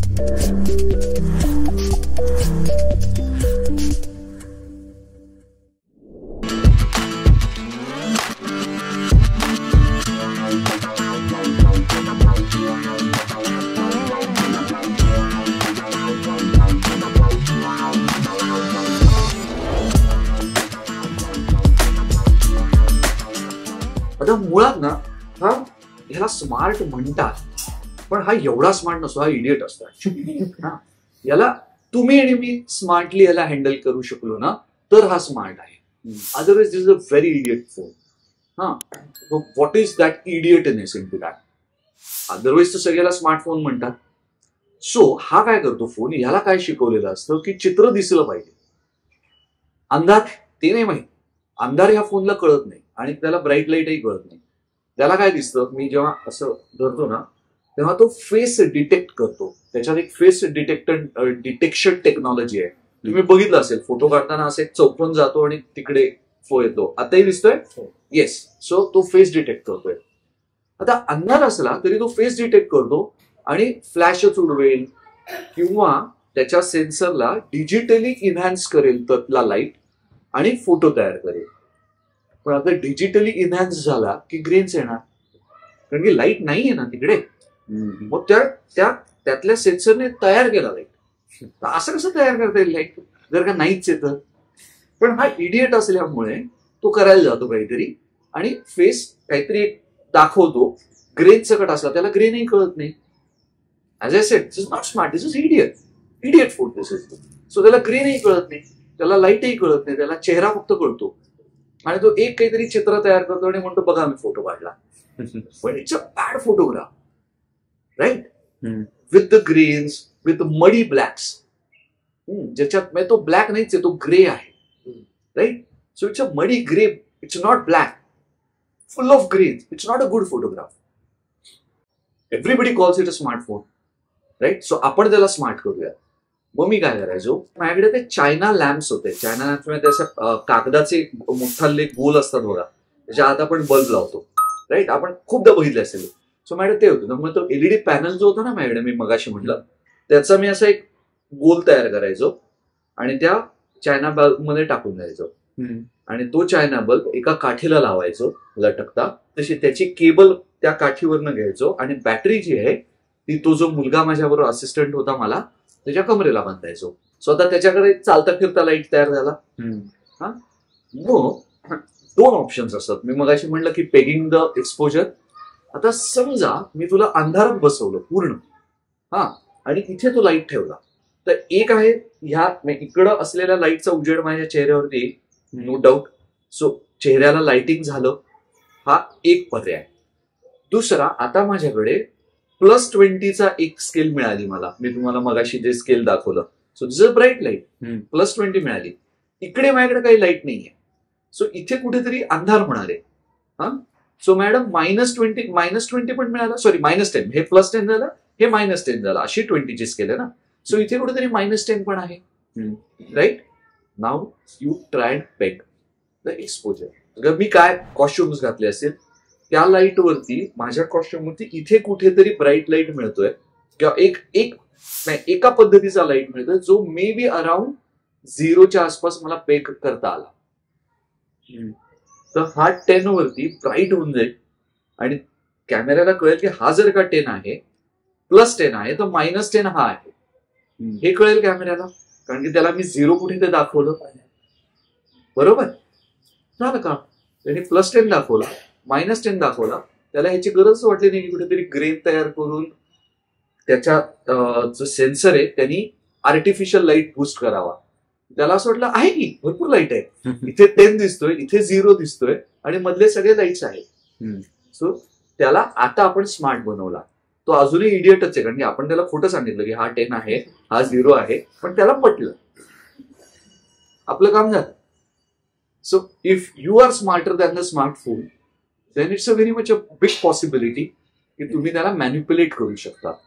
आता मुळात ना हा ह्याला स्मार्ट म्हणतात, पण हा एवढा स्मार्ट नसतो, हा इडियट असतो. याला तुम्ही आणि मी स्मार्टली याला हँडल करू शकलो ना तर हा स्मार्ट आहे. Otherwise this is a very idiot phone. What is that idiotness in to that? Otherwise तर सगळ्याला स्मार्टफोन म्हणतात. सो हा काय करतो फोन, ह्याला काय शिकवलेलं असतं की चित्र दिसलं पाहिजे. अंधार ते नाही माहित, अंधार ह्या फोनला कळत नाही आणि त्याला ब्राईट लाईटही कळत नाही. त्याला काय दिसतं, मी जेव्हा असं धरतो ना तेव्हा तो फेस डिटेक्ट करतो. त्याच्यात एक फेस डिटेक्शन टेक्नॉलॉजी आहे. तुम्ही बघितलं असेल फोटो काढताना असं एक चौकोन जातो आणि तिकडे येतो. आताही दिसतोय. येस. सो तो फेस डिटेक्ट करतोय. आता अंधार असला तरी तो फेस डिटेक्ट करतो आणि फ्लॅशच उडवेल किंवा त्याच्या सेन्सरला डिजिटली इन्हान्स करेल त्यातला लाईट आणि फोटो तयार करेल. पण आता डिजिटली इन्हान्स झाला की ग्रेन्स येणार, कारण की लाईट नाहीये ना तिकडे. मग त्यातल्या सेन्सरने तयार केला लाईट. असं कसं तयार करता येईल लाईट जर का नाहीच येतं? पण हा इडियट असल्यामुळे तो करायला जातो काहीतरी आणि फेस काहीतरी दाखवतो. ग्रेन सकट असला त्याला ग्रेनही कळत नाही. As I said, this is not smart, this is idiot food this is. So त्याला ग्रेनही कळत नाही, त्याला लाईटही कळत नाही, त्याला चेहरा फक्त कळतो आणि तो एक काहीतरी चित्र तयार करतो आणि म्हणतो बघा मी फोटो काढला. पण it's a bad photograph, right? With the grains, with muddy blacks. ज्याच्यात तो ब्लॅक नाहीच आहे, तो ग्रे आहे, right? So it's a muddy grey, it's not black, full of grains. It's not a good photograph. Everybody calls it a smartphone, right? So आपण त्याला smart करूया. मग मी काय करायचो, माझ्याकडे ते चायना लॅम्प्स होते. चायना लॅम्प्स म्हणजे त्याच्या कागदाचे मोठाले गोल असतात बघा, त्याच्या आत आपण बल्ब लावतो, राईट? आपण खूपदा बघितले असेल. सो माझ्याकडे ते होतं. मग तो एलईडी पॅनल जो होता ना माझ्याकडे, मी मगाशी म्हटलं, त्याचा मी असा एक गोल तयार करायचो आणि त्या चायना बल्ब मध्ये टाकून द्यायचो आणि तो चायना बल्ब एका काठीला लावायचो लटकता. तशी त्याची केबल त्या काठीवरनं घ्यायचो आणि बॅटरी जी आहे ती, तो जो मुलगा माझ्याबरोबर असिस्टंट होता मला, त्याच्या कमरेला बांधायचो. स्वतः त्याच्याकडे चालता फिरता लाईट तयार झाला. मग 2 ऑप्शन्स असतात. मी मगाशी म्हटलं की पेगिंग द एक्सपोजर. आता समजा मी तुला अंधारात बसवलं पूर्ण, आणि इथे तो लाईट ठेवला, तर एक आहे ह्या इकडं असलेल्या लाईटचा उजेड माझ्या चेहऱ्यावरती येईल, नो डाऊट. सो चेहऱ्याला लाइटिंग झालं, हा एक पर्याय. दुसरा, आता माझ्याकडे +20चा एक स्केल मिळाली मला. मी तुम्हाला मगाशी जे स्केल दाखवलं, so this is bright light, +20 मिळाली. इकडे माझ्याकडे काही लाईट नाहीये, सो इथे कुठेतरी अंधार होणार आहे. सो मॅडम -20 पण मिळाला, सॉरी -10. हे +10 झालं, हे -10 झालं, अशी 20ची स्केल आहे ना. सो इथे कुठेतरी -10 पण आहे, right? Now you try and peg the exposure. जर मी काय कॉस्ट्युम्स घातले असेल, त्या लाईट वरती, माझ्या कॉस्ट्युम वरती इथे कुठेतरी ब्राईट लाईट मिळतोय किंवा एका पद्धतीचा लाईट मिळतोय जो मे बी अराउंड 0च्या आसपास मला पेग करता आला. तर हा 10 वरती ब्राईट होऊन जाईल आणि कॅमेऱ्याला कळेल की हा जर का 10 आहे, +10 आहे, तर -10 हा आहे, हे कळेल कॅमेऱ्याला, कारण की त्याला मी 0 कुठे ते दाखवलं. बरोबर झालं का? त्याने +10 दाखवला, -10 दाखवला, त्याला ह्याची गरज वाटली नाही की कुठेतरी ग्रे तयार करून त्याच्या जो सेन्सर आहे त्यांनी आर्टिफिशियल लाईट बूस्ट करावा. त्याला असं वाटलं आहे की भरपूर लाईट आहे, इथे 10 दिसतोय, इथे 0 दिसतोय आणि मधले सगळे लाईट्स आहेत. सो त्याला आता आपण स्मार्ट बनवला. तो अजूनही इडियटच आहे, कारण की आपण त्याला खोटं सांगितलं की हा 10 आहे, हा 0 आहे, पण त्याला पटलं, आपलं काम झालं. So if you are smarter than the smartphone, then it's a very much a big possibility की तुम्ही त्याला मॅनिप्युलेट करू शकता.